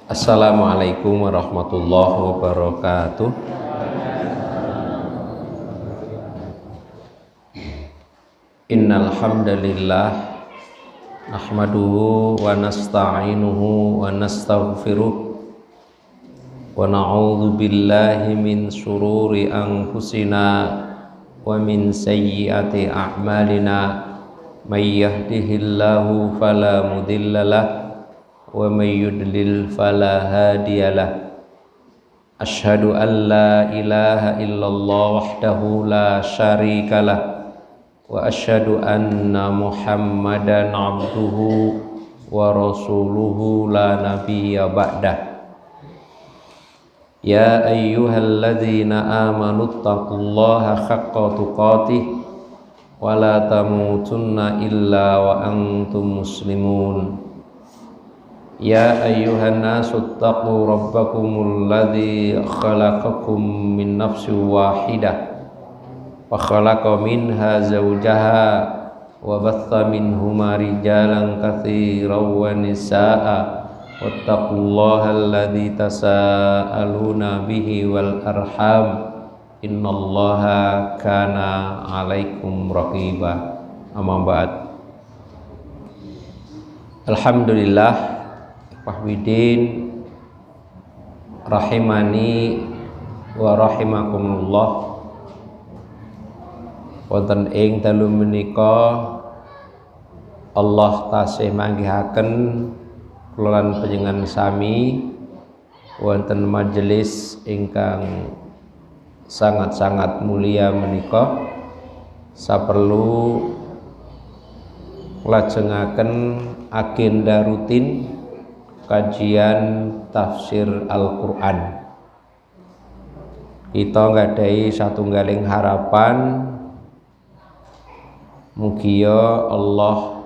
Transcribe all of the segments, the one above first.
Assalamualaikum warahmatullahi wabarakatuh. Innal hamdalillah nahmaduhu wa nasta'inuhu wa nastaghfiruh wa na'udzu billahi min syururi anfusina wa min sayyiati a'malina may yahdihillahu fala mudhillalah wa may yudlil fala hadiyalah. Asyhadu an la ilaha illallah wahdahu la syarikalah wa asyhadu anna Muhammadan abduhu wa rasuluhu la nabiyya ba'dah. Ya ayyuhalladzina amanu taqullaha haqqa tuqatih wa la tamutunna illa wa antum muslimun. Ya ayyuhan nasu taqu rabbakumul ladzi khalaqakum min nafsin wahidah wa khalaqa minha zawjaha wa batha minhuma rijalan katsiran wa nisaa'a wattaqullaha alladzi tasaaluna bihi wal arham innallaha kana 'alaikum raqiba. Amma ba'd. Alhamdulillah Wahwidin rahimani wa rahimakumullah. Wonten ing dalu menika Allah tasih manggihaken kula lan panjenengan sami wonten majelis ingkang sangat-sangat mulia menika saperlu lajengaken agenda rutin kajian tafsir Al-Quran. Kita nggadahi satunggaling harapan mugia Allah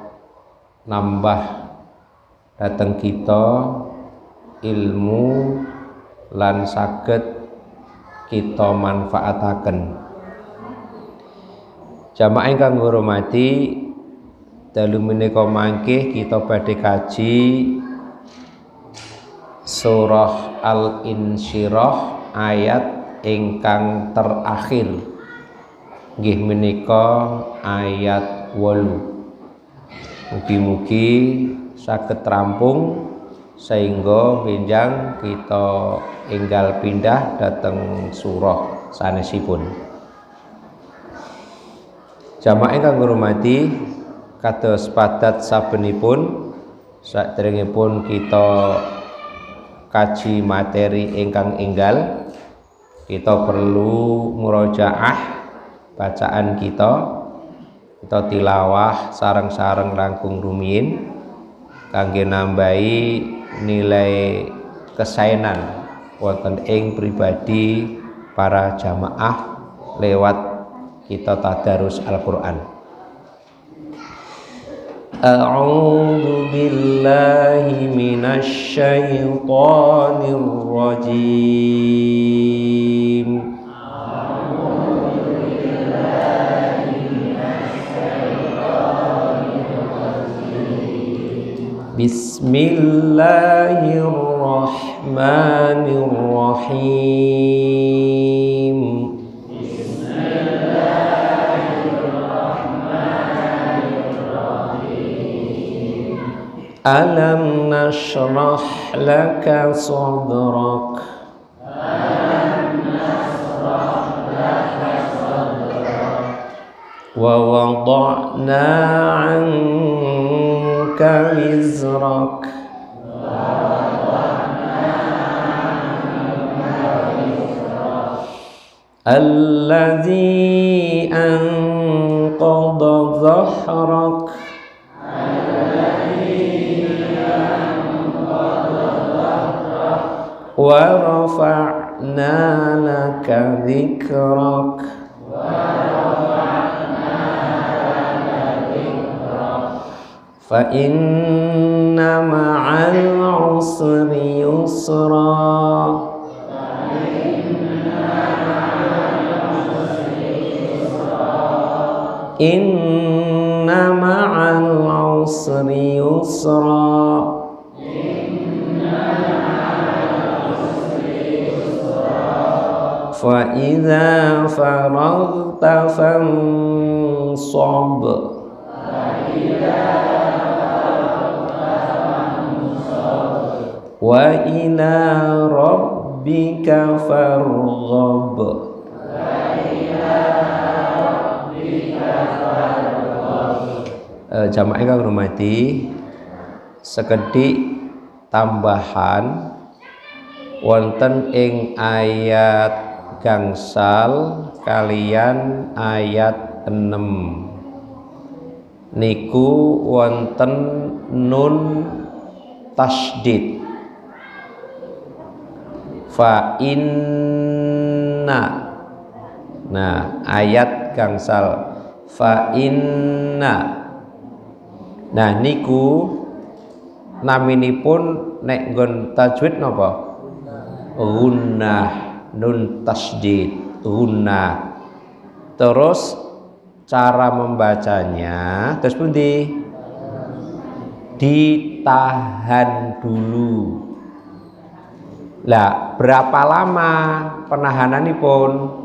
nambah dateng kita ilmu lan saged kita manfaataken. Jamaah ingkang ngurmati, dalu menika mangke kita badhe kaji surah Al-Insyirah ayat ingkang terakhir, nggih menika ayat 8. Mugi-mugi saged rampung sehingga benjang kita enggal pindah dhateng surah sanesipun. Jamaah ingkang ngurmati, kados padat sabenipun saderengipun kita kaji materi ingkang enggal, kita perlu murojaah bacaan kita tilawah sareng-sareng langkung rumiyin kangge nambahi nilai kesaenan wonten ing pribadi para jamaah lewat kita tadarus Al-Qur'an. A'udzu billahi minasy syaithanir rajim. Bismillahirrahmanirrahim. Alam nashrah laka sadrak wa wada'na 'anka wizrak alladzi anqadha dhahrak wa rafa'na laka dhikrak fa inna ma'al usri yusra inna ma'al usri yusra fa idza faragta fansab wa ila rabbika farghab. Jamaah kang hormati, sekedhik tambahan wonten ing ayat gangsal kalian ayat 6 niku wonten nun tasydid fa inna. Nah, ayat gangsal fa inna. Nah niku naminipun nek nggon tajwid napa? Gunnah, nun tasydid, gunnah. Terus cara membacanya terus pundi? Ditahan dulu. Lah, berapa lama penahananipun?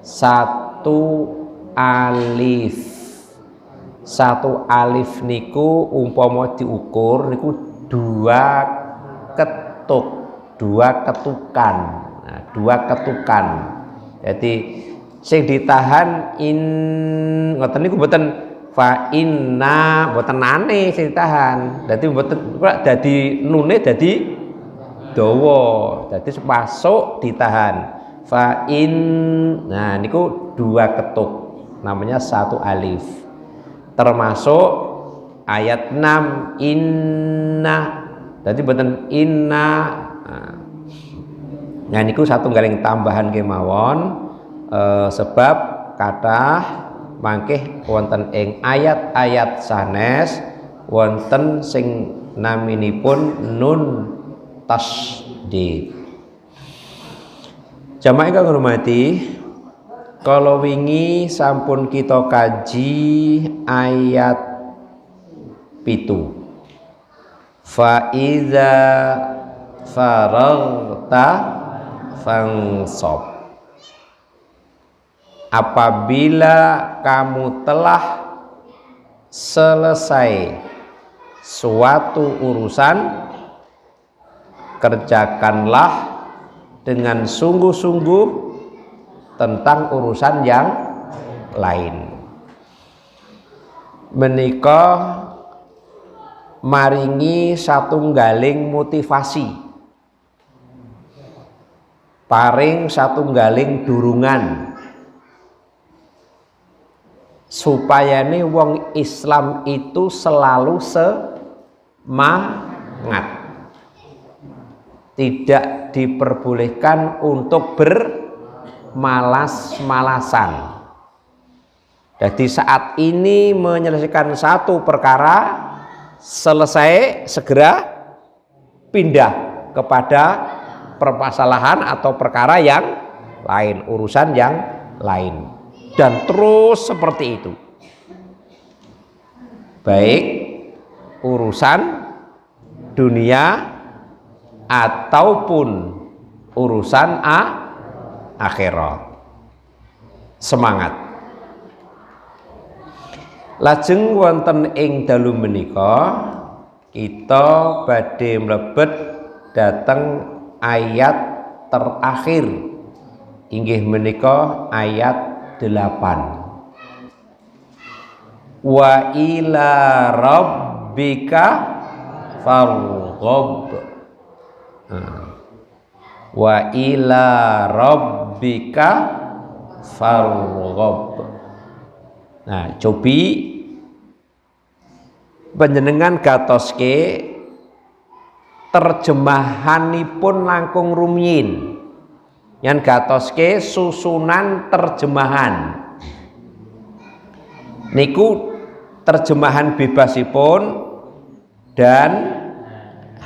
1 alif. 1 alif niku umpama diukur niku 2 ketuk, 2 ketukan. Nah, 2 ketukan. Jadi sing ditahan ngoten niku mboten fa inna, mboten ane sing ditahan. Dadi mboten dadi nune dadi dawa. Dadi masuk ditahan. Fa in. Nah, niku 2 ketuk. Namanya 1 alif. Termasuk ayat 6 inna. Jadi mboten inna. Nah niku satunggaling tambahan kemawon sebab kathah mangkih wonten ing ayat-ayat sanes wonten sing naminipun nun tasydid. Jamaah kang hormati, kalau wingi sampun kita kaji ayat 7. Fa iza faragta fansab. Apabila kamu telah selesai suatu urusan, kerjakanlah dengan sungguh-sungguh tentang urusan yang lain. Menika maringi satunggaling motivasi, paring satunggaling durungan supayane wong Islam itu selalu semangat. Tidak diperbolehkan untuk malas-malasan. Jadi saat ini menyelesaikan satu perkara, selesai segera pindah kepada permasalahan atau perkara yang lain, urusan yang lain, dan terus seperti itu. Baik urusan dunia ataupun urusan akhirat. Semangat. Lajeng wonten ing dalu menika kita badhe mlebet dhateng ayat terakhir inggih menika ayat 8. Wa ila rabbika farghab. Wa ila rabbika farghab. Nah, cobi panjenengan gatoske terjemahanipun langkung rumiyin. Yang gatoske susunan terjemahan. Niku terjemahan bebasipun dan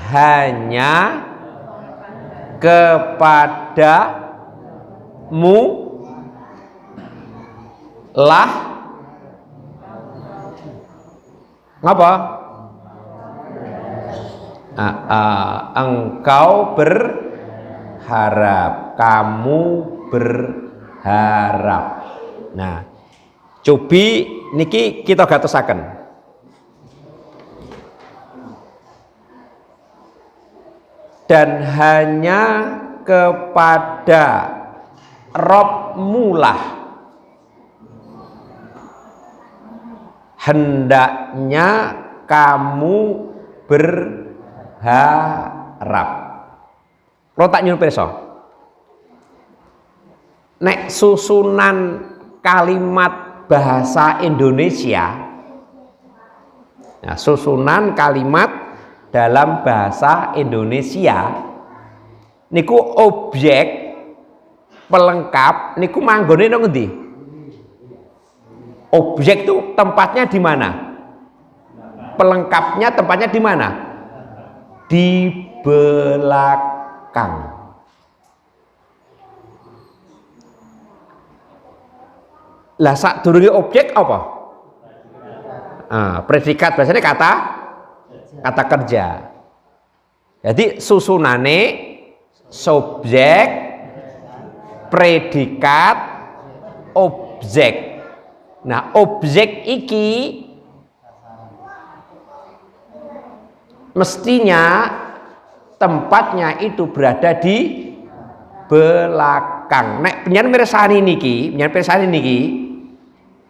hanya kepadamu lah ngapa? Engkau berharap, kamu berharap. Nah, cobi niki kita gatosaken. Dan hanya kepada Robmulah hendaknya kamu berharap. Kalau tak nyuruh pirsa, nek susunan kalimat bahasa Indonesia, nah, susunan kalimat dalam bahasa Indonesia niku objek pelengkap niku manggone nang ngendi? Objek itu tempatnya di mana? Pelengkapnya tempatnya di mana? Di belakang. Lah sadurunge objek apa? Predikat biasanya kata kerja. Jadi susunane subjek, predikat, objek. Nah, objek iki mestinya tempatnya itu berada di belakang. Nek penyan mirsani niki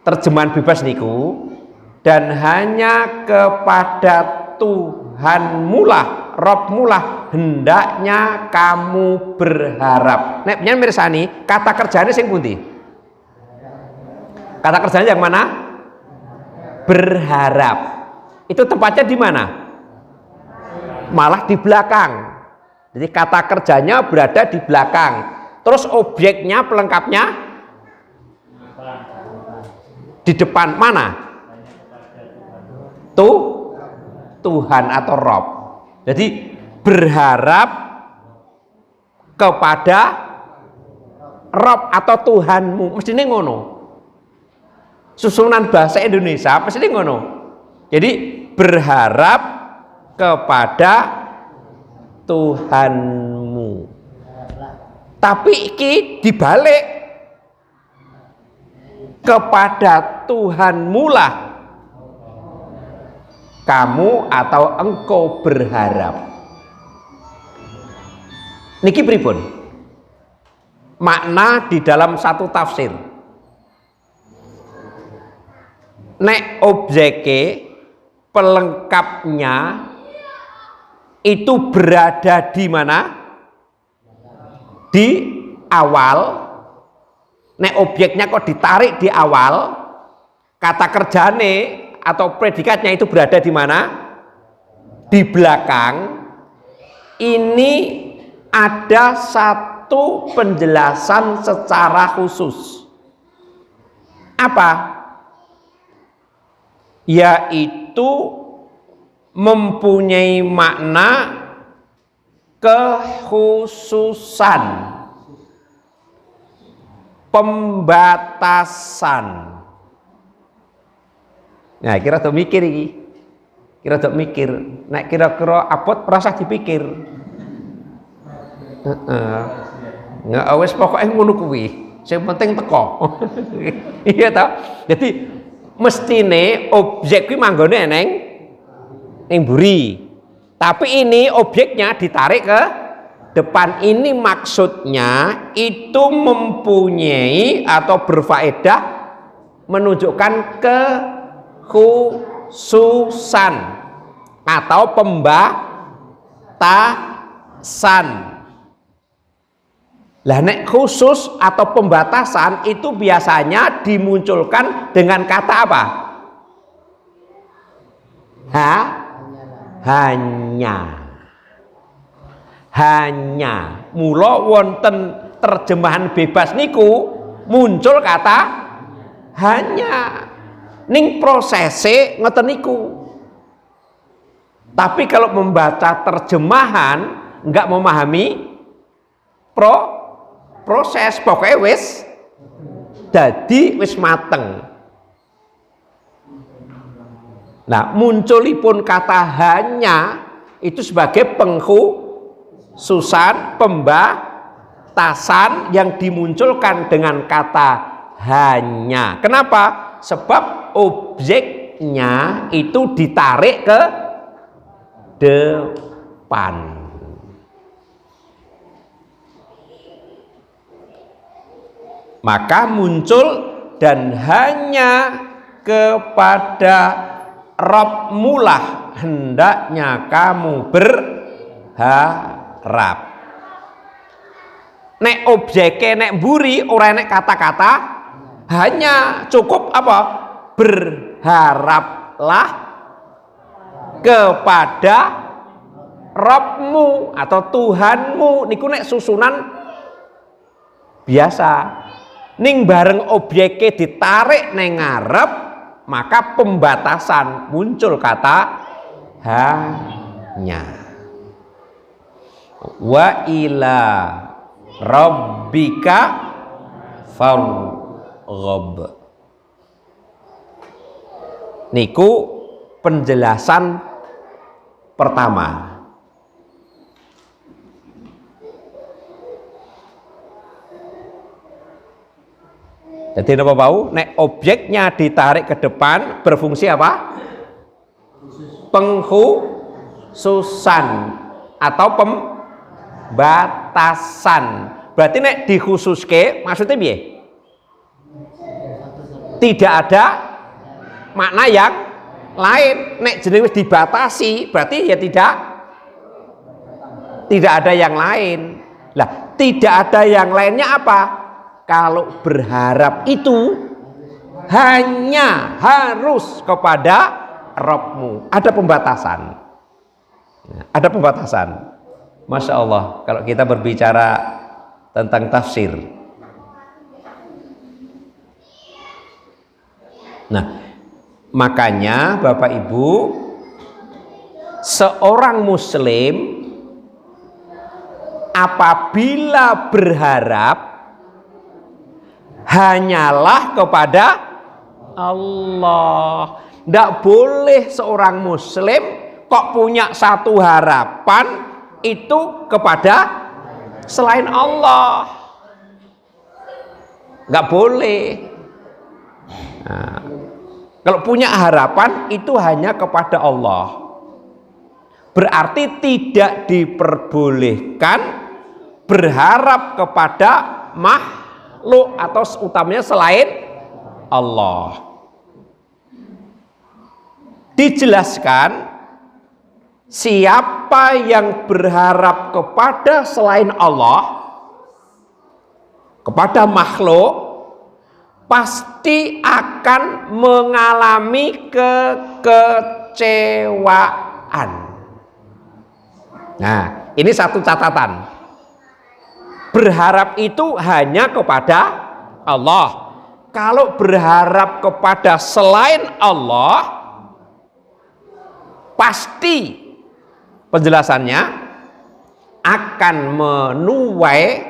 terjemahan bebas niku, dan hanya kepada Tuhanmulah, Robmulah hendaknya kamu berharap. Nek penyan mirsani kata kerjanya sing pundi? Kata kerjanya yang mana? Berharap. Itu tempatnya di mana? Malah di belakang. Jadi kata kerjanya berada di belakang. Terus objeknya, pelengkapnya di depan mana? Tuhan atau Rob. Jadi berharap kepada Rob atau Tuhanmu. Mesti ngono. Susunan bahasa Indonesia mesti ngono. Jadi berharap kepada Tuhanmu. Tapi iki dibalik, kepada Tuhanmulah kamu atau engkau berharap. Niki pripun? Makna di dalam satu tafsir. Nek objeke pelengkapnya itu berada di mana? Di awal. Nek objeknya kok ditarik di awal, kata kerjane atau predikatnya itu berada di mana? Di belakang. Ini ada satu penjelasan secara khusus. Apa? Yaitu mempunyai makna kekhususan, pembatasan. Nah, kira tuh mikir iki. Nek kira-kira abot perasa dipikir. Nggak wis pokoke ngono kuwi. Sing penting teko. Iya ta? Jadi mestine objek kuwi manggone ning mburi. Tapi ini objeknya ditarik ke depan. Ini maksudnya itu mempunyai atau berfaedah menunjukkan kekhususan atau pembatasan. Lah nek khusus atau pembatasan itu biasanya dimunculkan dengan kata apa? Hanya. Mula wonten terjemahan bebas niku muncul kata hanya. Ning prosese ngoten niku. Tapi kalau membaca terjemahan enggak memahami proses, pokoknya wis dadi wis mateng. Nah, munculipun kata hanya itu sebagai pengkhususan, pembatasan. pembatasan yang dimunculkan dengan kata hanya. Kenapa? Sebab objeknya itu ditarik ke depan. Maka muncul dan hanya kepada Rabbmulah hendaknya kamu berharap. Nek objeke nek mburi ora nek kata-kata hanya, cukup apa? Berharaplah kepada Rabbmu atau Tuhanmu. Niku nek susunan biasa. Ning bareng objeke ditarik neng ngarep, maka pembatasan, muncul kata hanya. Wa ila rabbika farghab. Niku penjelasan pertama. Jadi apa bau? Nek objeknya ditarik ke depan berfungsi apa? Pengkhususan atau pembatasan. Berarti nek dikhususke maksudnya piye? Tidak ada makna yang lain. Nek jenenge dibatasi berarti ya tidak ada yang lain. Lah, tidak ada yang lainnya apa? Kalau berharap itu hanya harus kepada Rabbmu. Ada pembatasan. Ada pembatasan. Masya Allah, kalau kita berbicara tentang tafsir. Nah, makanya Bapak Ibu, seorang muslim apabila berharap hanyalah kepada Allah. Tidak boleh seorang muslim kok punya satu harapan itu kepada selain Allah. Nggak boleh. Nah, kalau punya harapan itu hanya kepada Allah, berarti tidak diperbolehkan berharap kepada makhluk atau utamanya selain Allah. Dijelaskan siapa yang berharap kepada selain Allah, kepada makhluk, pasti akan mengalami kekecewaan. Nah, ini satu catatan. Berharap itu hanya kepada Allah. Kalau berharap kepada selain Allah, pasti penjelasannya akan menuai,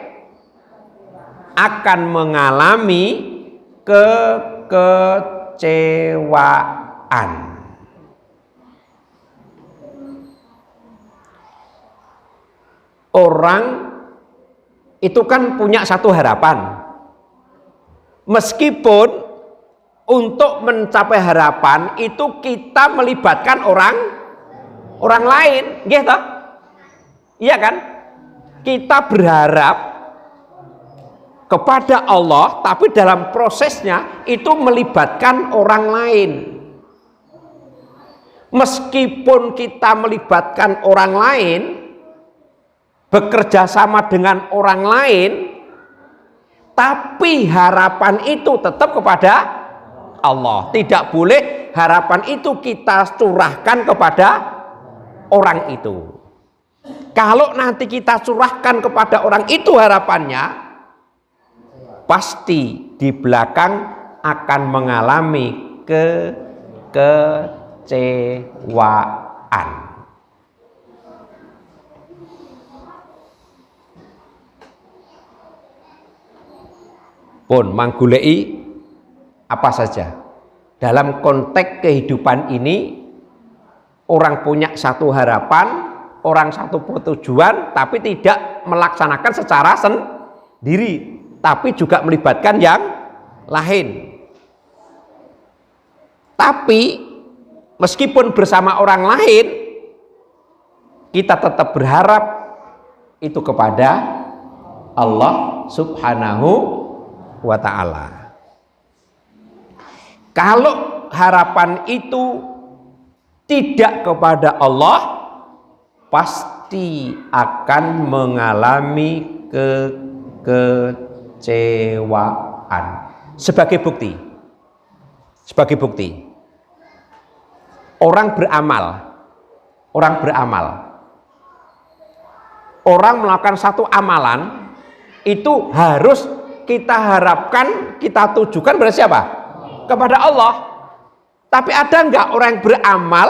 akan mengalami kekecewaan. Orang itu kan punya satu harapan, meskipun untuk mencapai harapan itu kita melibatkan orang lain, gitu. Iya kan? Kita berharap kepada Allah, tapi dalam prosesnya itu melibatkan orang lain. Meskipun kita melibatkan orang lain, bekerja sama dengan orang lain, tapi harapan itu tetap kepada Allah. Tidak boleh harapan itu kita curahkan kepada orang itu. Kalau nanti kita curahkan kepada orang itu harapannya, pasti di belakang akan mengalami kekecewaan. Pun manggulei apa saja dalam konteks kehidupan ini, orang punya satu harapan, orang satu tujuan, tapi tidak melaksanakan secara diri, tapi juga melibatkan yang lain. Tapi meskipun bersama orang lain, kita tetap berharap itu kepada Allah Subhanahu wa ta'ala. Kalau harapan itu tidak kepada Allah, pasti akan mengalami kekecewaan. Sebagai bukti, orang melakukan satu amalan, itu harus kita harapkan, kita tujukan kepada siapa? Kepada Allah. Tapi ada enggak orang yang beramal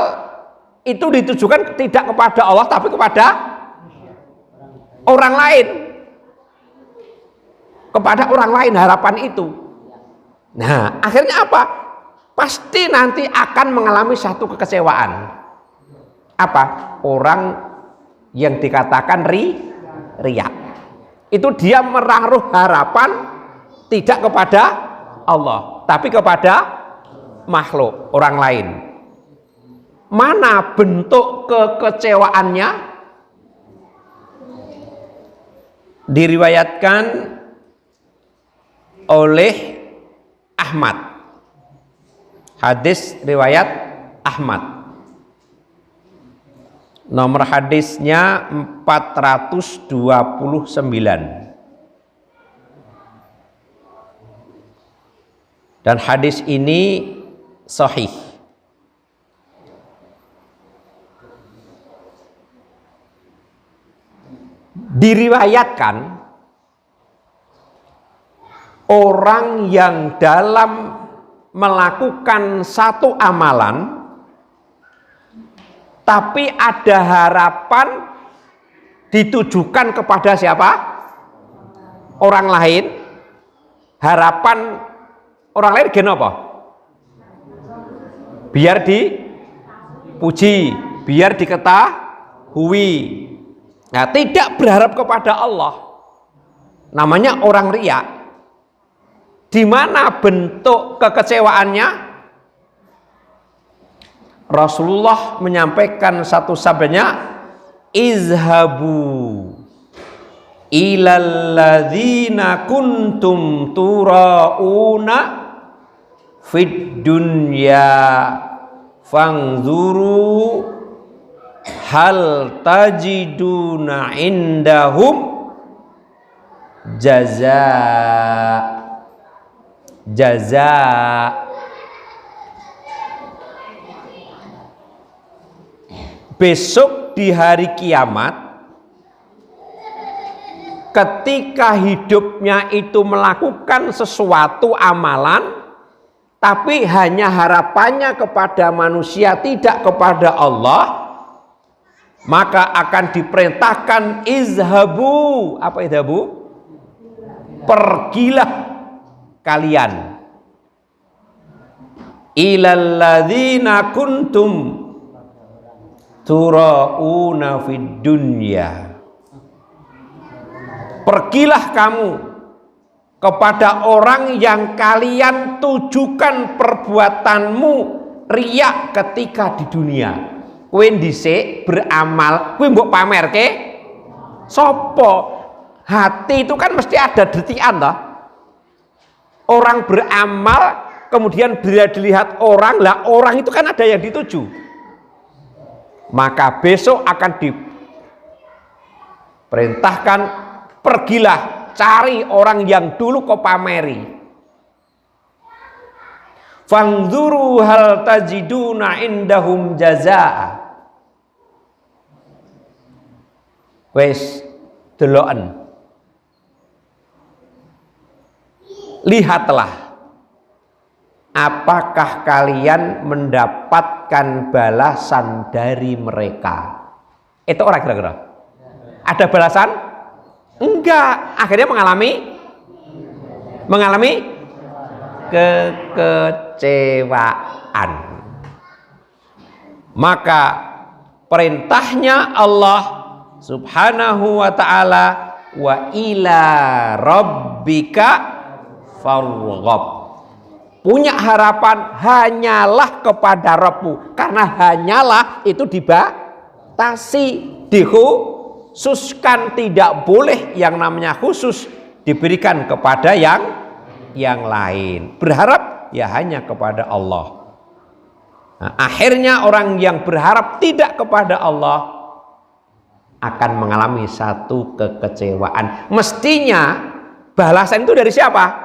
itu ditujukan tidak kepada Allah tapi kepada orang lain? Kepada orang lain harapan itu. Nah, akhirnya apa? Pasti nanti akan mengalami satu kekecewaan. Apa? Orang yang dikatakan riya. Itu dia menaruh harapan tidak kepada Allah, tapi kepada makhluk, orang lain. Mana bentuk kekecewaannya? Diriwayatkan oleh Ahmad. Hadis riwayat Ahmad. Nomor hadisnya 429. Dan hadis ini sahih. Diriwayatkan orang yang dalam melakukan satu amalan tapi ada harapan ditujukan kepada siapa? Orang lain. Harapan orang lain gen apa? Biar dipuji, biar diketahui. Nah, tidak berharap kepada Allah. Namanya orang riya. Di mana bentuk kekecewaannya? Rasulullah menyampaikan satu sabdanya, izhabu ilal ladzina kuntum turauna fid dunya fangzuru hal tajiduna indahum jaza. Besok di hari kiamat, ketika hidupnya itu melakukan sesuatu amalan tapi hanya harapannya kepada manusia, tidak kepada Allah, maka akan diperintahkan izhabu. Apa izhabu? Pergilah kalian ilal ladzina kuntum turauna fid dunya. Pergilah kamu kepada orang yang kalian tujukan perbuatanmu riya ketika di dunia. Kowe dhisik beramal, kowe mbok pamerke sapa? Hati itu kan mesti ada detikan toh. Orang beramal kemudian bila dilihat orang, lah orang itu kan ada yang dituju. Maka besok akan diperintahkan, pergilah cari orang yang dulu kau pameri. Fangzuru hal tajiduna indahum jazaa. Wes deloken. Lihatlah apakah kalian mendapatkan balasan dari mereka. Itu orang kira-kira ada balasan? Enggak, akhirnya mengalami kekecewaan. Maka perintahnya Allah Subhanahu wa ta'ala wa ila rabbika farghab. Punya harapan hanyalah kepada Rabbmu, karena hanyalah itu dibatasi, dikhususkan, tidak boleh yang namanya khusus diberikan kepada yang lain. Berharap ya hanya kepada Allah. Nah, akhirnya orang yang berharap tidak kepada Allah akan mengalami satu kekecewaan. Mestinya balasan itu dari siapa?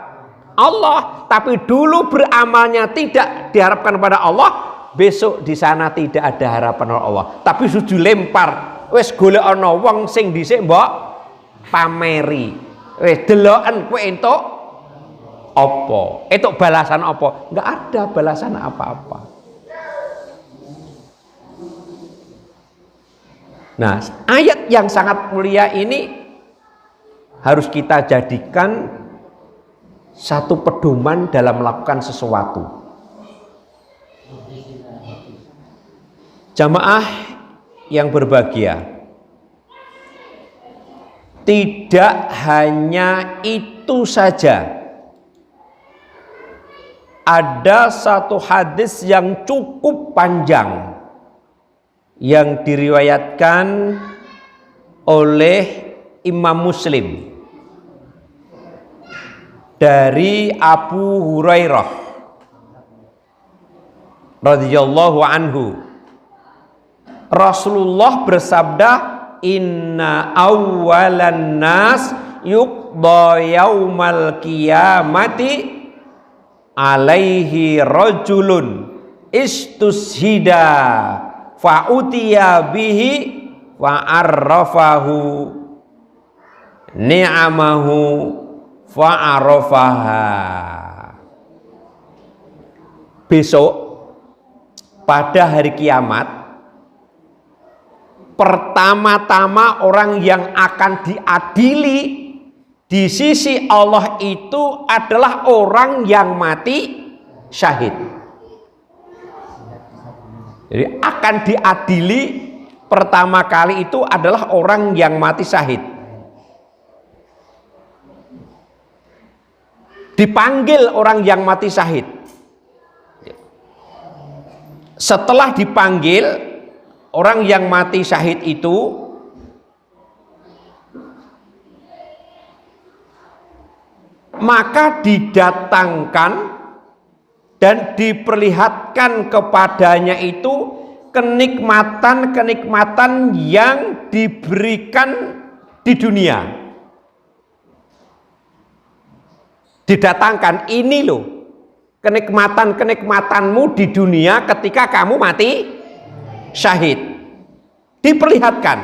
Allah. Tapi dulu beramalnya tidak diharapkan kepada Allah, besok di sana tidak ada harapan Allah. Tapi sudah lempar, wis golek ana wong sing dhisik mbok pameri. Wis deloken kowe entuk apa? Entuk balasan apa? Enggak ada balasan apa-apa. Nah, ayat yang sangat mulia ini harus kita jadikan satu pedoman dalam melakukan sesuatu. Jamaah yang berbahagia, tidak hanya itu saja. Ada satu hadis yang cukup panjang yang diriwayatkan oleh Imam Muslim dari Abu Hurairah radhiyallahu anhu. Rasulullah bersabda, inna awwalan nas yuqda yaumal qiyamati alaihi rajulun istushida fa'utiya bihi fa'arrafahu ni'amahu fa'arafaha. Besok pada hari kiamat, pertama-tama orang yang akan diadili di sisi Allah itu adalah orang yang mati syahid. Jadi akan diadili pertama kali itu adalah orang yang mati syahid. Dipanggil orang yang mati syahid. Setelah dipanggil orang yang mati syahid itu, maka didatangkan dan diperlihatkan kepadanya itu kenikmatan-kenikmatan yang diberikan di dunia. Didatangkan, ini loh kenikmatan-kenikmatanmu di dunia ketika kamu mati syahid. Diperlihatkan.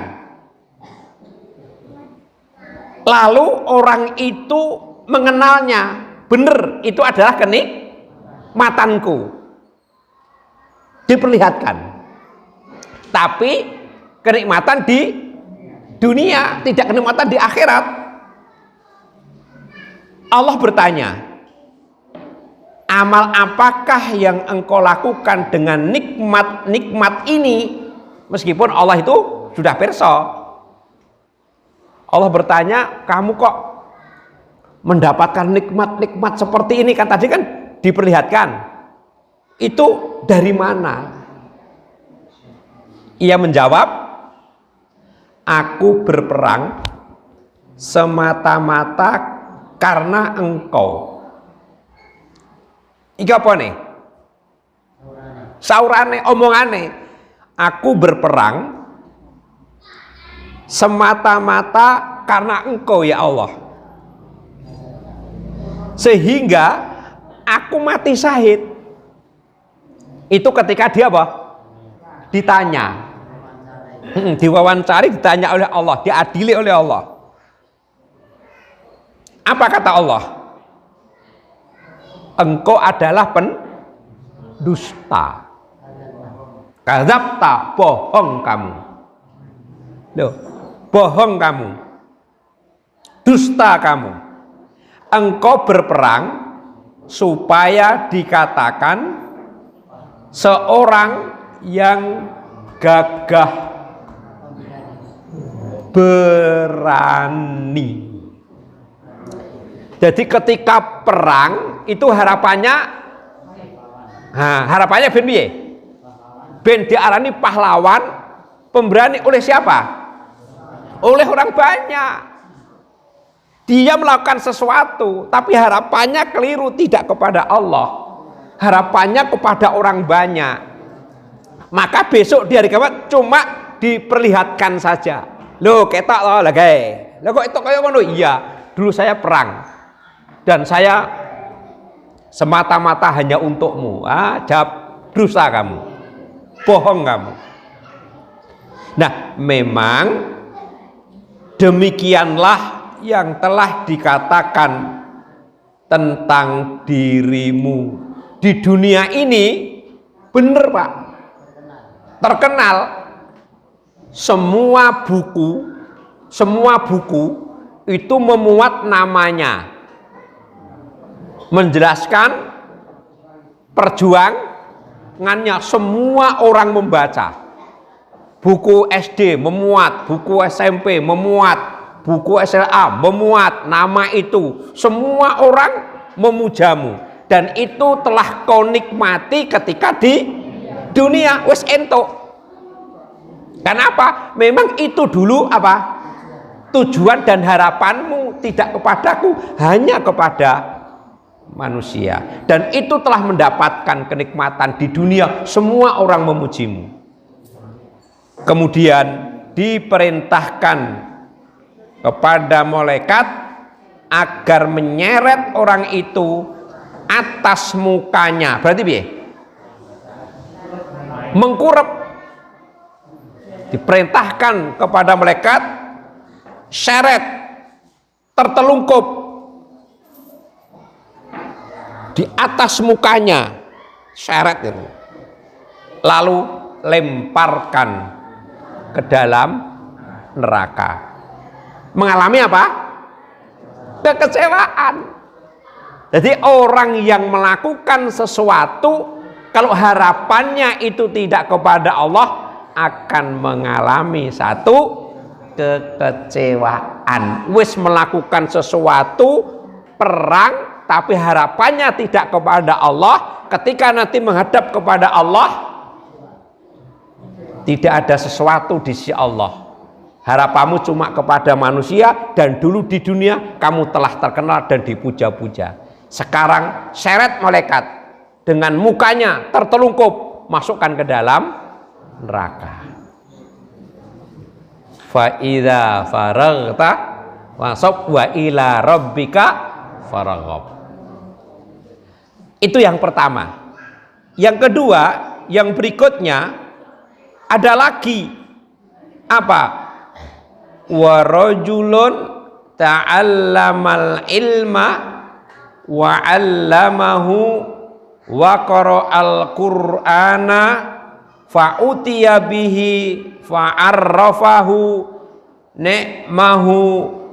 Lalu orang itu mengenalnya, benar itu adalah kenikmatanku. Diperlihatkan. Tapi kenikmatan di dunia, tidak kenikmatan di akhirat. Allah bertanya, amal apakah yang engkau lakukan dengan nikmat-nikmat ini? Meskipun Allah itu sudah pirsa. Allah bertanya, kamu kok mendapatkan nikmat-nikmat seperti ini? Kan tadi kan diperlihatkan. Itu dari mana? Ia menjawab, aku berperang semata-mata karena engkau. Iki apa nih? Saurane, omongane. Aku berperang semata-mata karena engkau ya Allah. Sehingga aku mati syahid. Itu ketika dia apa? Ditanya. Diwawancari, ditanya oleh Allah, diadili oleh Allah. Apa kata Allah? Engkau adalah pendusta. Kadzabta, bohong kamu. Loh, bohong kamu. Dusta kamu. Engkau berperang supaya dikatakan seorang yang gagah berani. Jadi ketika perang itu harapannya ben piye? Ben diarani pahlawan pemberani oleh siapa? Oleh orang banyak. Dia melakukan sesuatu, tapi harapannya keliru, tidak kepada Allah. Harapannya kepada orang banyak. Maka besok di hari kiamat cuma diperlihatkan saja. Loh, ketok loh lah guys. Loh kok itu kayak ngono? Iya, dulu saya perang. Dan saya semata-mata hanya untukmu. Jawab, dosa kamu. Bohong kamu. Nah, memang demikianlah yang telah dikatakan tentang dirimu di dunia ini. Bener Pak, terkenal. Semua buku itu memuat namanya, menjelaskan perjuangannya. Semua orang membaca. Buku SD memuat, buku SMP memuat, buku SLA memuat nama itu. Semua orang memujamu, dan itu telah kau nikmati ketika di dunia. Wes entuk. Kenapa? Memang itu dulu apa? Tujuan dan harapanmu tidak kepadaku, hanya kepada manusia. Dan itu telah mendapatkan kenikmatan di dunia. Semua orang memujimu. Kemudian diperintahkan kepada malaikat agar menyeret orang itu atas mukanya. Berarti piye? Mengkurep. Diperintahkan kepada malaikat seret, tertelungkup di atas mukanya, seret itu. Lalu lemparkan ke dalam neraka. Mengalami apa? Kekecewaan. Jadi orang yang melakukan sesuatu, kalau harapannya itu tidak kepada Allah, akan mengalami satu kekecewaan. Wis melakukan sesuatu, perang, tapi harapannya tidak kepada Allah. Ketika nanti menghadap kepada Allah, tidak ada sesuatu di sisi Allah. Harapanmu cuma kepada manusia, dan dulu di dunia kamu telah terkenal dan dipuja-puja. Sekarang seret malaikat dengan mukanya tertelungkup, masukkan ke dalam neraka. Fa idza faraghta wasab wa ila rabbika faraghab. Itu yang pertama. Yang kedua, yang berikutnya ada lagi apa? Wa rajulun ta'allamal ilma wa 'allamahu wa qara'al qur'ana fa'utiya bihi fa'arrafahu ni'mahu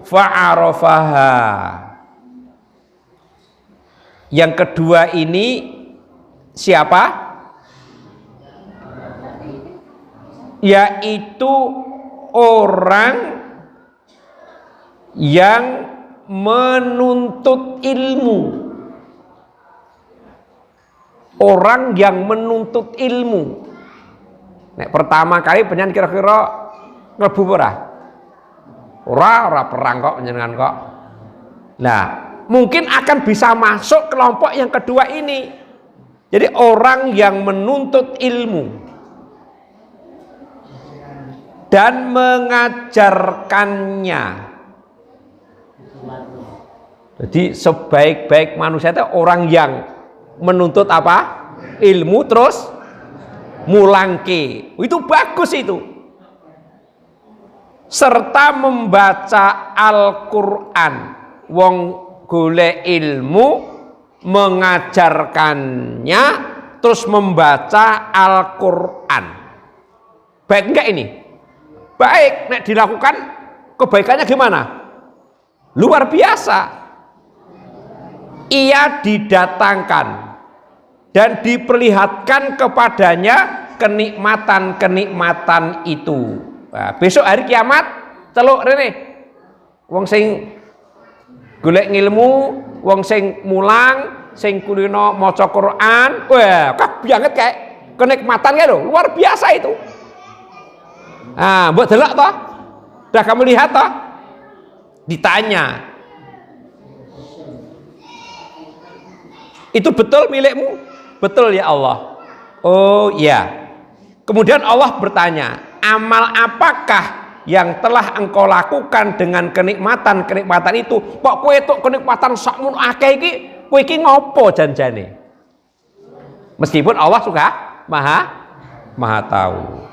fa'arafaha. Yang kedua ini siapa? Yaitu orang yang menuntut ilmu. Orang yang menuntut ilmu. Nek pertama kali penyan kira-kira mlebu ora? Ora perang kok panjenengan kok. Nah, mungkin akan bisa masuk kelompok yang kedua ini. Jadi orang yang menuntut ilmu dan mengajarkannya. Jadi sebaik-baik manusia itu orang yang menuntut apa? Ilmu terus mulangke. Itu bagus itu. Serta membaca Al-Qur'an. Wong golek ilmu, mengajarkannya, terus membaca Al-Qur'an. Baik enggak ini? Baik. Nek dilakukan kebaikannya gimana? Luar biasa. Ia didatangkan dan diperlihatkan kepadanya kenikmatan-kenikmatan itu. Nah, besok hari kiamat Celuk rene. Wong sing golek ngilmu, wong sing mulang, sing kulino maca Quran, wah, banget kayak kenikmatan kayak lho, luar biasa itu. Ah, mbok delok toh? Udah kamu lihat toh? Ditanya, itu betul milikmu? Betul ya Allah. Oh iya. Kemudian Allah bertanya, amal apakah yang telah engkau lakukan dengan kenikmatan itu? Kok kowe tok kenikmatan sakmun akeh iki, kowe iki ngopo janjane? Meskipun Allah suka maha tahu.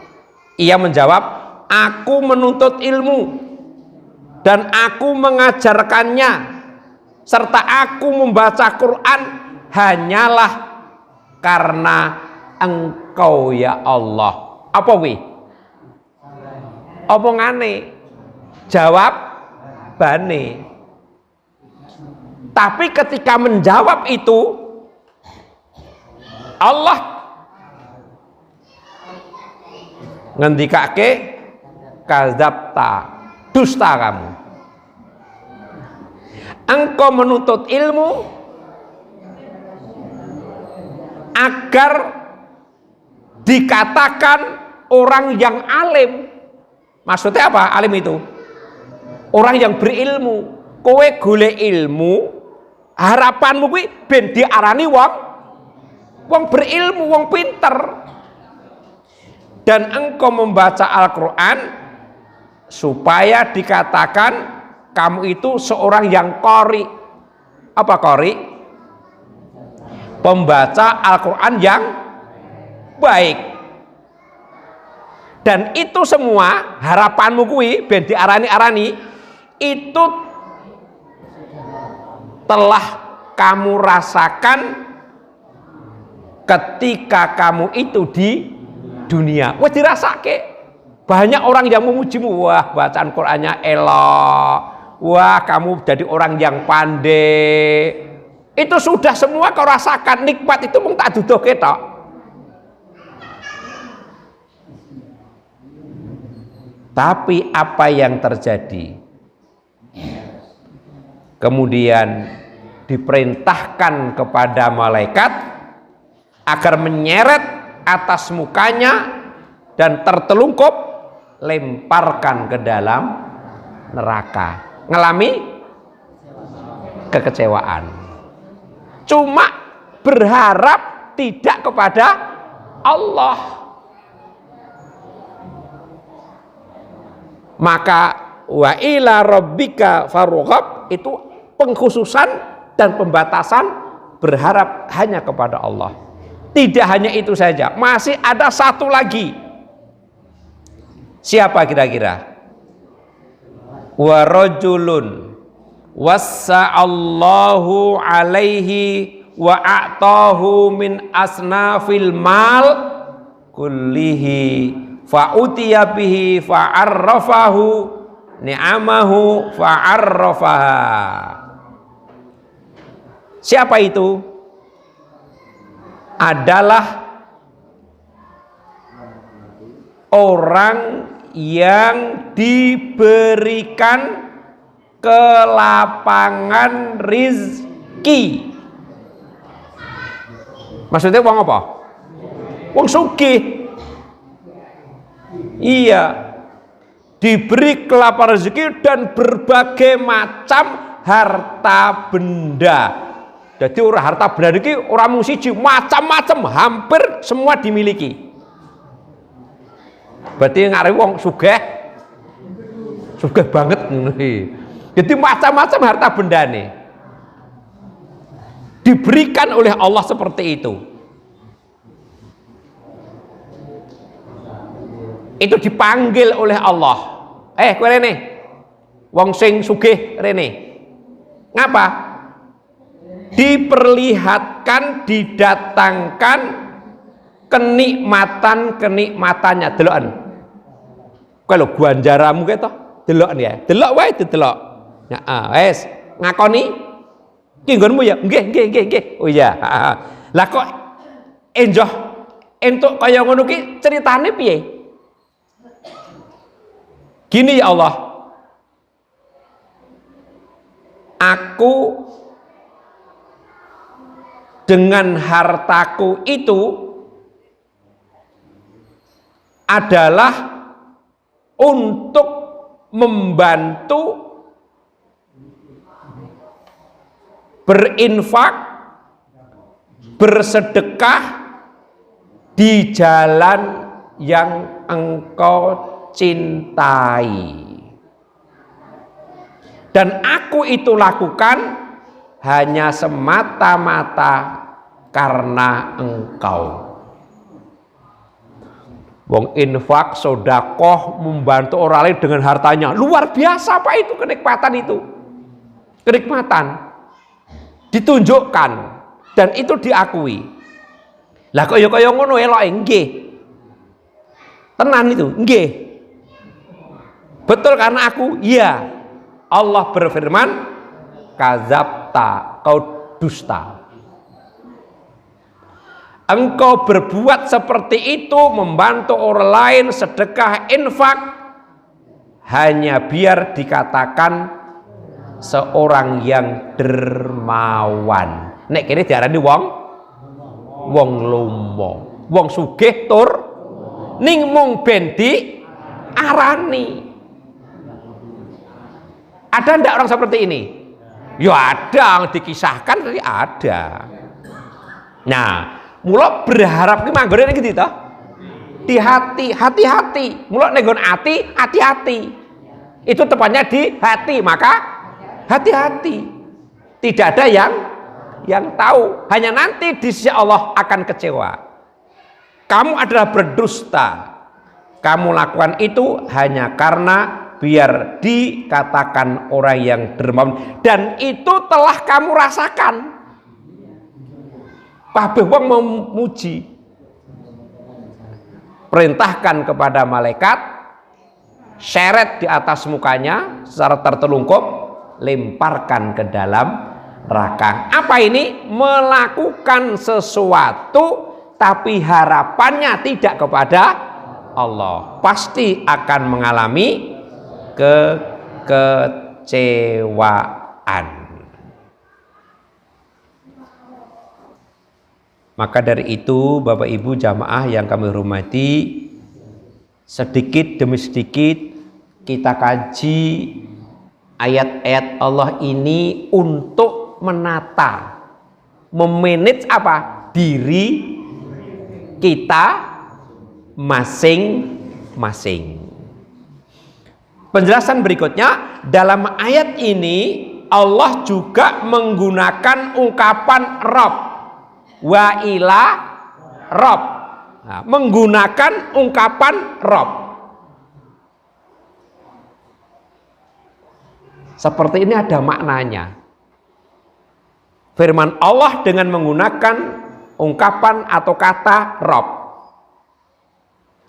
Ia menjawab, aku menuntut ilmu dan aku mengajarkannya serta aku membaca Quran hanyalah karena engkau ya Allah. Apa wi? Omongane, jawab bane. Tapi ketika menjawab itu Allah ngendikake kadzabta, dusta kamu. Engkau menuntut ilmu agar dikatakan orang yang alim. Maksudnya apa alim itu? Orang yang berilmu. Kowe golek ilmu, harapanmu kuwi ben diarani wong berilmu, wong pinter. Dan engkau membaca Al-Quran supaya dikatakan kamu itu seorang yang qori. Apa qori? Pembaca Al-Quran yang baik. Dan itu semua harapanmu kuwi ben diarani-arani itu telah kamu rasakan ketika kamu itu di dunia. Wah dirasake. Banyak orang yang memujimu, wah bacaan Qur'annya elok, wah kamu jadi orang yang pandai. Itu sudah semua kau rasakan, nikmat itu mung tak duduhke tok. Tapi apa yang terjadi? Kemudian diperintahkan kepada malaikat agar menyeret atas mukanya dan tertelungkup, lemparkan ke dalam neraka. Ngalami kekecewaan. Cuma berharap tidak kepada Allah. Maka wa ila rabbika farghab itu pengkhususan dan pembatasan berharap hanya kepada Allah. Tidak hanya itu saja, masih ada satu lagi. Siapa kira-kira? Wa rajulun wassa'allahu alaihi wa a'tahu min asnafil mal kullihi fa'utiya bihi fa'arrafahu ni'amahu fa'arrafaha. Siapa itu? Adalah orang yang diberikan kelapangan rizki. Maksudnya wong apa? Wong sugih. Iya, diberi kelaparan rezeki dan berbagai macam harta benda. Jadi orang harta benda ini orang mung siji, macam-macam, hampir semua dimiliki. Berarti ngarepe wong sugih banget. Jadi macam-macam harta benda nih diberikan oleh Allah seperti itu. Itu dipanggil oleh Allah. Kowe rene. Wong sing sugih rene. Ngapa? Diperlihatkan, didatangkan kenikmatannya. Deloken. Kowe lho ganjaramu ke to? Deloken ya. Delok wae didelok. Heeh, wis ngakoni ki nggonmu ya. Nggih. Oh iya, heeh. Lah kok enjoh entuk kaya ngono ki ceritane piye? Gini ya Allah, Aku dengan hartaku itu adalah untuk membantu berinfak, bersedekah di jalan yang engkau cintai. Dan aku itu lakukan hanya semata-mata karena engkau. Wong infak, sodakoh, membantu orang lain dengan hartanya, luar biasa apa itu kenikmatan itu. Kenikmatan ditunjukkan dan itu diakui. Lah kaya ngono elok nggih. Tenan itu, nggih. Betul karena aku, iya. Allah berfirman, kadzabta, kau dusta. Engkau berbuat seperti itu, membantu orang lain, sedekah, infak, hanya biar dikatakan seorang yang dermawan. Nek kene diarani wong lomo, wong sugih tur ning mung ben diarani. Ada ndak orang seperti ini? Ya ada, dikisahkan tadi ada. Nah, mula berharap ki manggone ning ndi to? Di hati, hati-hati. Mula ning nggon ati, hati-hati. Itu tepatnya di hati, maka hati-hati. Tidak ada yang tahu. Hanya nanti di sisi Allah akan kecewa. Kamu adalah berdusta. Kamu lakukan itu hanya karena biar dikatakan orang yang dermawan, dan itu telah kamu rasakan. Kabeh wong memuji. Perintahkan kepada malaikat, seret di atas mukanya secara tertelungkup, lemparkan ke dalam neraka. Apa ini? Melakukan sesuatu tapi harapannya tidak kepada Allah. Pasti akan mengalami kekecewaan. Maka dari itu Bapak Ibu jamaah yang kami hormati, sedikit demi sedikit kita kaji ayat-ayat Allah ini untuk menata, memanage apa? Diri kita masing-masing. Penjelasan berikutnya, dalam ayat ini Allah juga menggunakan ungkapan Rabb, wa ila Rabb. Nah, menggunakan ungkapan Rabb. Seperti ini ada maknanya. Firman Allah dengan menggunakan ungkapan atau kata Rabb.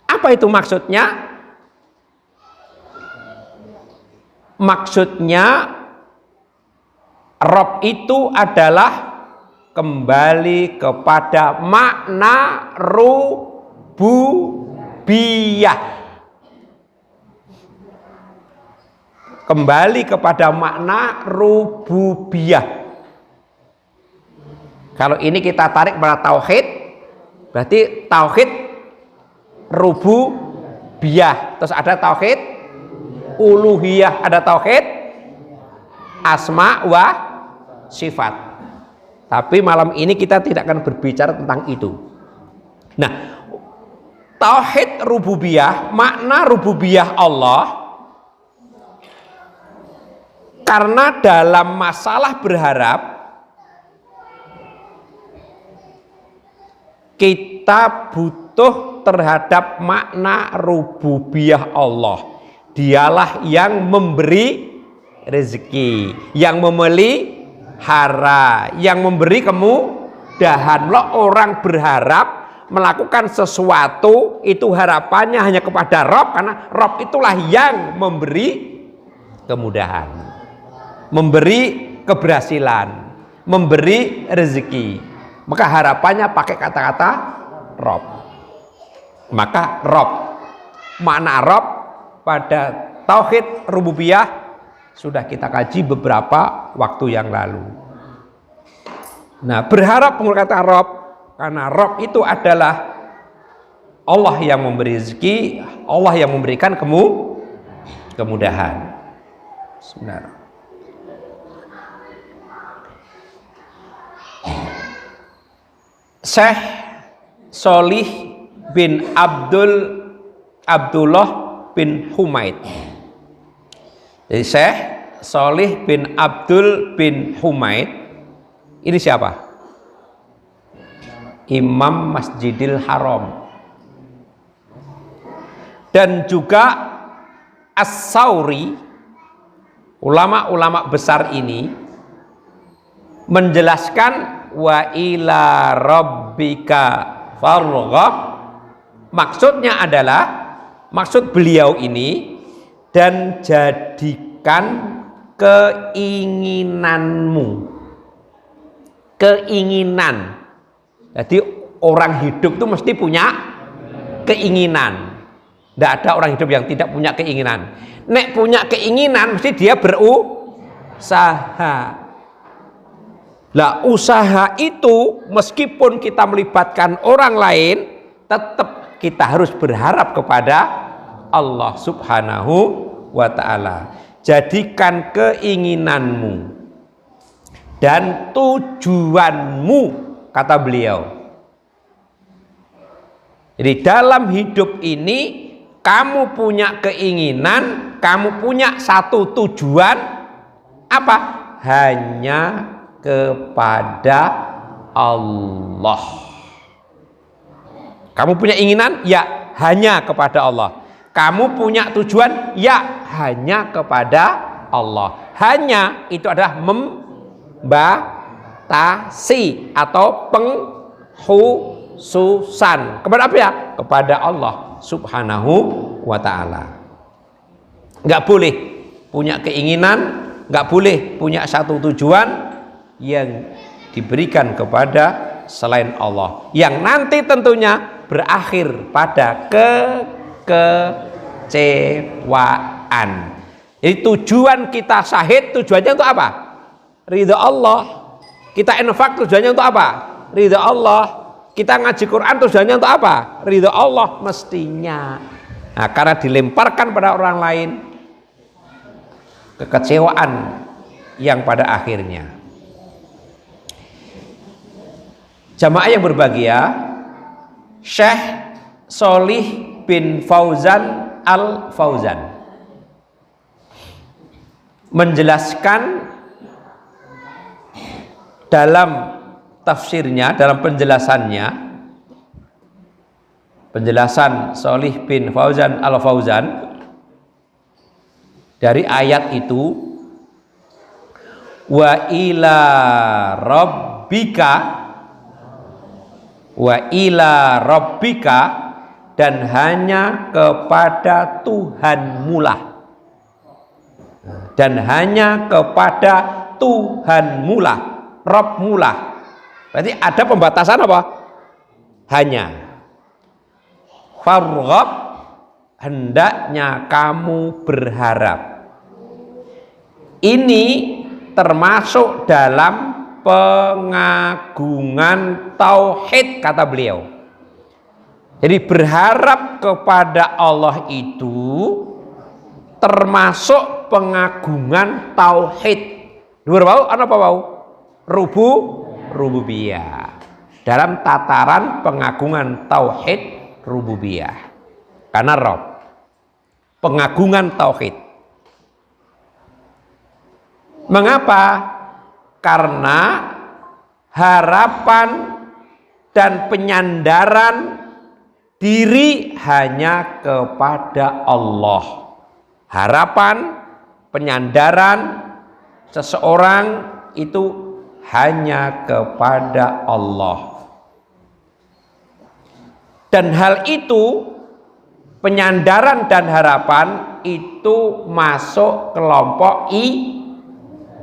Apa itu maksudnya? Maksudnya Rabb itu adalah kembali kepada makna rububiyah. Kembali kepada makna rububiyah. Kalau ini kita tarik pada tauhid, berarti tauhid rububiyah. Terus ada tauhid uluhiyah, ada tauhid asma wa sifat. Tapi malam ini kita tidak akan berbicara tentang itu. Nah, tauhid rububiyah, makna rububiyah Allah, karena dalam masalah berharap kita butuh terhadap makna rububiyah Allah. Dialah yang memberi rezeki, yang memelihara, yang memberi kemudahan. Loh, orang berharap melakukan sesuatu itu harapannya hanya kepada Rabb, karena Rabb itulah yang memberi kemudahan, memberi keberhasilan, memberi rezeki. Maka harapannya pakai kata-kata Rabb. Maka Rabb, makna Rabb pada tauhid rububiyah sudah kita kaji beberapa waktu yang lalu. Nah, berharap menggunakan kata Rob, karena Rob itu adalah Allah yang memberi rezeki, Allah yang memberikan kemudahan. Sebenarnya Syekh Sholih bin Abdullah bin Humaid. Jadi Syekh Sholih bin Abdul bin Humaid ini siapa? Imam Masjidil Haram. Dan juga As-Sauri, ulama-ulama besar ini menjelaskan wa ila rabbika farghab. Maksudnya adalah, maksud beliau ini, dan jadikan keinginanmu. Keinginan. Jadi orang hidup itu mesti punya keinginan. Tidak ada orang hidup yang tidak punya keinginan. Nek punya keinginan mesti dia berusaha. Lah usaha itu meskipun kita melibatkan orang lain, tetap kita harus berharap kepada Allah Subhanahu wa ta'ala. Jadikan keinginanmu dan tujuanmu, kata beliau. Jadi dalam hidup ini kamu punya keinginan, kamu punya satu tujuan, apa? Hanya kepada Allah. Kamu punya keinginan? Ya, hanya kepada Allah. Kamu punya tujuan? Ya, hanya kepada Allah. Hanya itu adalah membatasi atau pengkhususan. Kepada apa ya? Kepada Allah Subhanahu wa ta'ala. Nggak boleh punya keinginan, nggak boleh punya satu tujuan yang diberikan kepada selain Allah, yang nanti tentunya berakhir pada kekecewaan. Jadi tujuan kita syahid, tujuannya untuk apa? Ridha Allah. Kita infak, tujuannya untuk apa? Ridha Allah. Kita ngaji Quran, tujuannya untuk apa? Ridha Allah mestinya. Nah, karena dilemparkan pada orang lain, kekecewaan yang pada akhirnya. Jamaah yang berbahagia, Syekh Sholih bin Fauzan Al-Fauzan menjelaskan dalam tafsirnya, dalam penjelasannya, penjelasan Sholih bin Fauzan Al-Fauzan dari ayat itu, wa ila rabbika, dan hanya kepada Tuhanmu lah, dan hanya kepada Tuhanmu lah, Rabbmu lah. Berarti ada pembatasan apa? Hanya. Farghab, hendaknya kamu berharap. Ini termasuk dalam pengagungan tauhid, kata beliau. Jadi berharap kepada Allah itu termasuk pengagungan tauhid. Dua bau, apa bau? Rububiyah. Dalam tataran pengagungan tauhid rububiyah. Karena Rabb, pengagungan tauhid. Mengapa? Karena harapan dan penyandaran diri hanya kepada Allah. Harapan, penyandaran seseorang itu hanya kepada Allah. Dan hal itu, penyandaran dan harapan itu masuk kelompok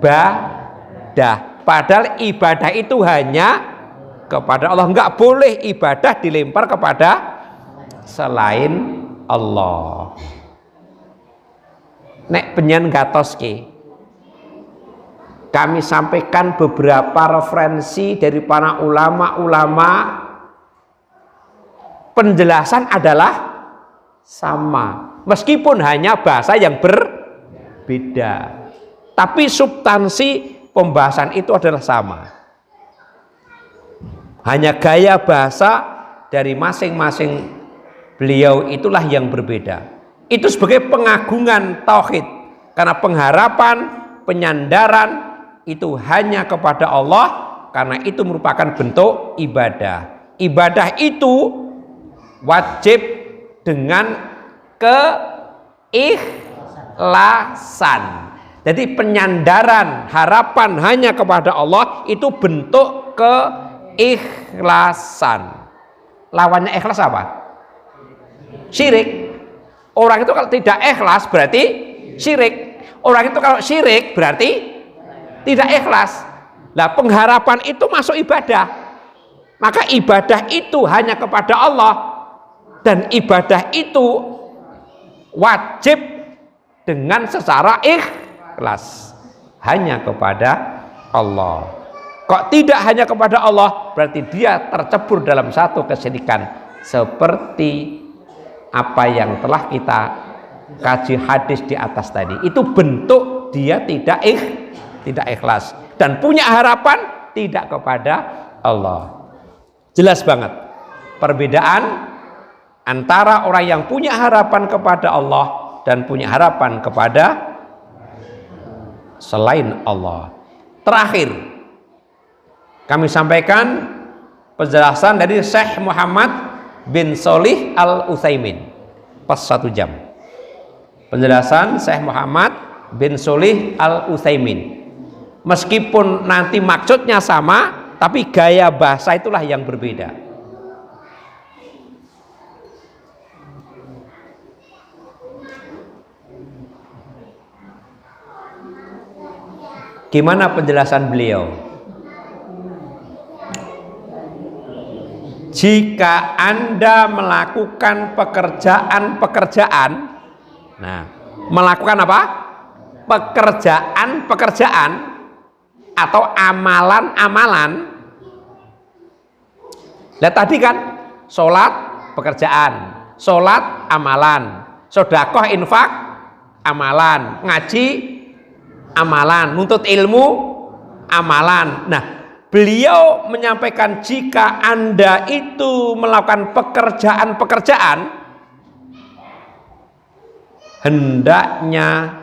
ibadah. Padahal ibadah itu hanya kepada Allah. Enggak boleh ibadah dilempar kepada selain Allah. Nek penyan gatoske, kami sampaikan beberapa referensi dari para ulama-ulama, penjelasan adalah sama, meskipun hanya bahasa yang berbeda, tapi substansi pembahasan itu adalah sama. Hanya gaya bahasa dari masing-masing beliau itulah yang berbeda. Itu sebagai pengagungan tauhid, karena pengharapan, penyandaran itu hanya kepada Allah, karena itu merupakan bentuk ibadah. Ibadah itu wajib dengan keikhlasan. Jadi penyandaran harapan hanya kepada Allah itu bentuk keikhlasan. Lawannya ikhlas apa? Syirik. Orang itu kalau tidak ikhlas berarti syirik. Orang itu kalau syirik berarti tidak ikhlas. Nah, pengharapan itu masuk ibadah. Maka ibadah itu hanya kepada Allah, dan ibadah itu wajib dengan secara ikhlas hanya kepada Allah. Kok tidak hanya kepada Allah, berarti dia tercebur dalam satu kesyirikan, seperti apa yang telah kita kaji hadis di atas tadi. Itu bentuk dia tidak ikhlas dan punya harapan tidak kepada Allah. Jelas banget perbedaan antara orang yang punya harapan kepada Allah dan punya harapan kepada selain Allah. Terakhir kami sampaikan penjelasan dari Syekh Muhammad bin Shalih Al-Utsaimin pas 1 jam. Penjelasan Syekh Muhammad bin Shalih Al-Utsaimin, meskipun nanti maksudnya sama, tapi gaya bahasa itulah yang berbeda. Gimana penjelasan beliau? Jika Anda melakukan pekerjaan, nah, melakukan apa? Pekerjaan atau amalan. Lihat tadi kan, sholat pekerjaan, sholat amalan, sedekah infak amalan, ngaji amalan, nuntut ilmu amalan. Nah, beliau menyampaikan jika Anda itu melakukan pekerjaan, hendaknya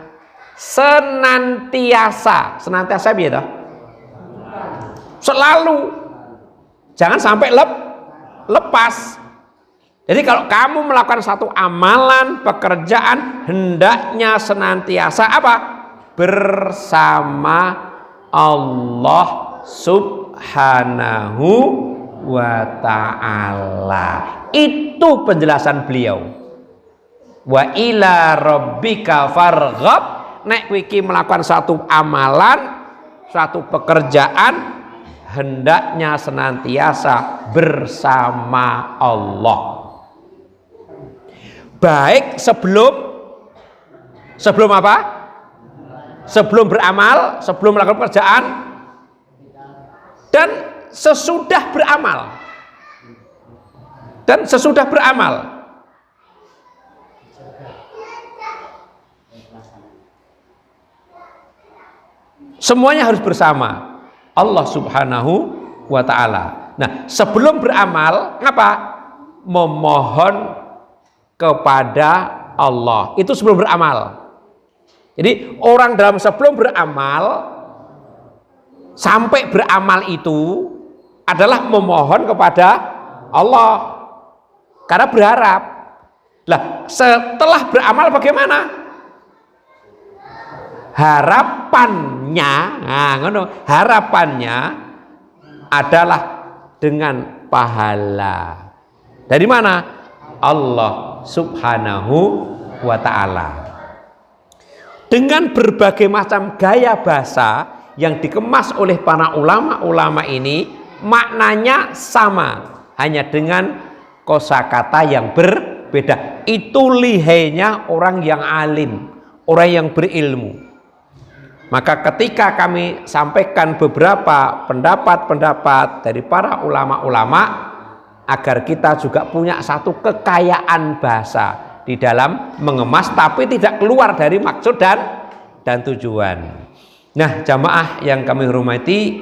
senantiasa biasa, selalu, jangan sampai lepas. Jadi kalau kamu melakukan satu amalan, pekerjaan, hendaknya senantiasa apa? Bersama Allah Subhanahu wa ta'ala. Itu penjelasan beliau. Wa ila rabbika farghab. Nek wiki melakukan satu amalan, satu pekerjaan, hendaknya senantiasa bersama Allah. Baik sebelum apa? Sebelum beramal, sebelum melakukan pekerjaan, dan sesudah beramal. Semuanya harus bersama Allah Subhanahu wa ta'ala. Nah, sebelum beramal, ngapa? Memohon kepada Allah. Itu sebelum beramal. Jadi orang dalam sebelum beramal sampai beramal itu adalah memohon kepada Allah, karena berharap. Lah, setelah beramal bagaimana? Harapannya adalah dengan pahala. Dari mana? Allah Subhanahu wa ta'ala. Dengan berbagai macam gaya bahasa yang dikemas oleh para ulama-ulama ini, maknanya sama, hanya dengan kosakata yang berbeda. Itu lihainya orang yang alim, orang yang berilmu. Maka ketika kami sampaikan beberapa pendapat-pendapat dari para ulama-ulama, agar kita juga punya satu kekayaan bahasa di dalam mengemas, tapi tidak keluar dari maksud dan tujuan. Nah, jamaah yang kami hormati,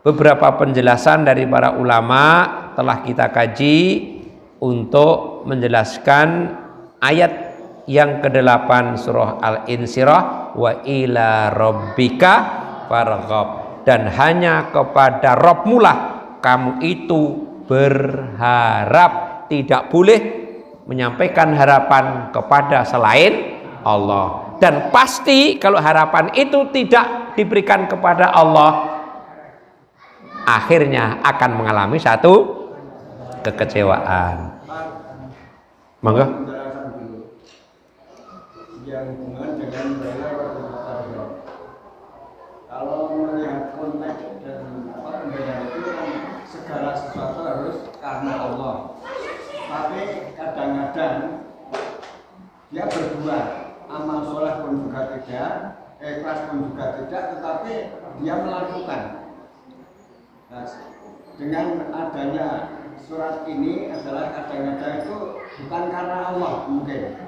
beberapa penjelasan dari para ulama telah kita kaji untuk menjelaskan ayat yang ke-8 surah Al-Insyirah, wa ila rabbika farghab, dan hanya kepada Rabbmu lah kamu itu berharap, tidak boleh menyampaikan harapan kepada selain Allah. Dan pasti kalau harapan itu tidak diberikan kepada Allah, akhirnya akan mengalami satu kekecewaan. Monggo. Yang hubungan dengan kalau melihat konteks dan pembedaan itu kan segala sesuatu harus karena Allah. Tapi kadang-kadang dia berdua, amal soleh pun juga tidak, ikhlas pun juga tidak, tetapi dia melakukan. Nah, dengan adanya surat ini adalah kadang-kadang itu bukan karena Allah mungkin.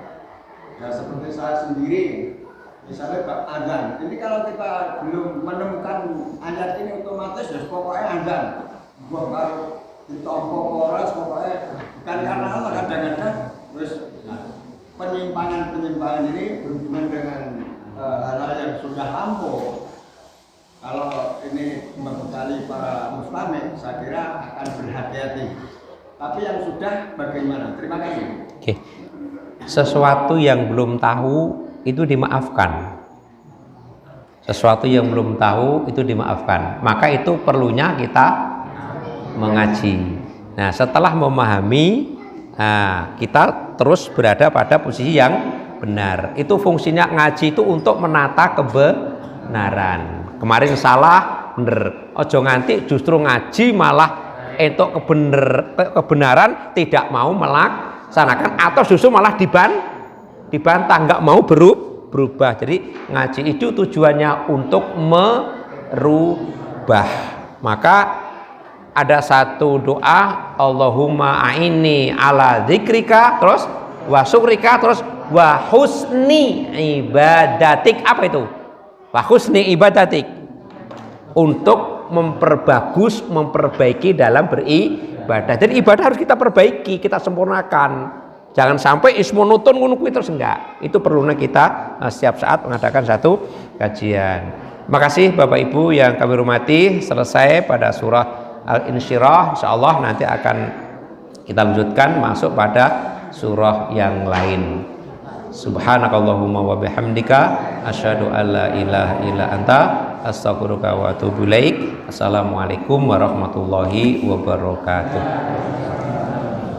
Ya seperti saya sendiri, misalnya bab azan. Ini kalau kita belum menemukan ayat ini otomatis ya pokoknya azan. Wah kalau ditompo poros pokoknya bukan karena Allah. Kadang-kadang terus penyimpangan ini berhubungan dengan hal-hal yang sudah lampau. Kalau ini membekali para muslimin, saya kira akan berhati-hati. Tapi yang sudah bagaimana? Terima kasih. Oke. Sesuatu yang belum tahu itu dimaafkan. Sesuatu yang belum tahu itu dimaafkan. Maka itu perlunya kita mengaji. Nah, setelah memahami, kita terus berada pada posisi yang benar. Itu fungsinya ngaji itu untuk menata kebenaran. Kemarin salah, bener. Ojo nganti justru ngaji malah untuk kebenaran tidak mau melaksanakan, atau justru malah dibantah, nggak mau berubah. Jadi ngaji itu tujuannya untuk merubah. Maka ada satu doa, Allahumma a'inni ala dzikrika, terus wa syukrika, terus wa husni ibadatik. Apa itu? Wa husni ibadatik. Untuk memperbaiki dalam beribadah. Jadi ibadah harus kita perbaiki, kita sempurnakan. Jangan sampai ismonotun ngono kuwi terus enggak. Itu perlunya kita setiap saat mengadakan satu kajian. Makasih Bapak Ibu yang kami hormati, selesai pada surah Al-Insyirah. Insyaallah nanti akan kita lanjutkan masuk pada surah yang lain. Subhanakallahumma wa bihamdika asyhadu an la ilaha illa anta astaghfiruka wa atubu ilaik. Assalamualaikum warahmatullahi wabarakatuh.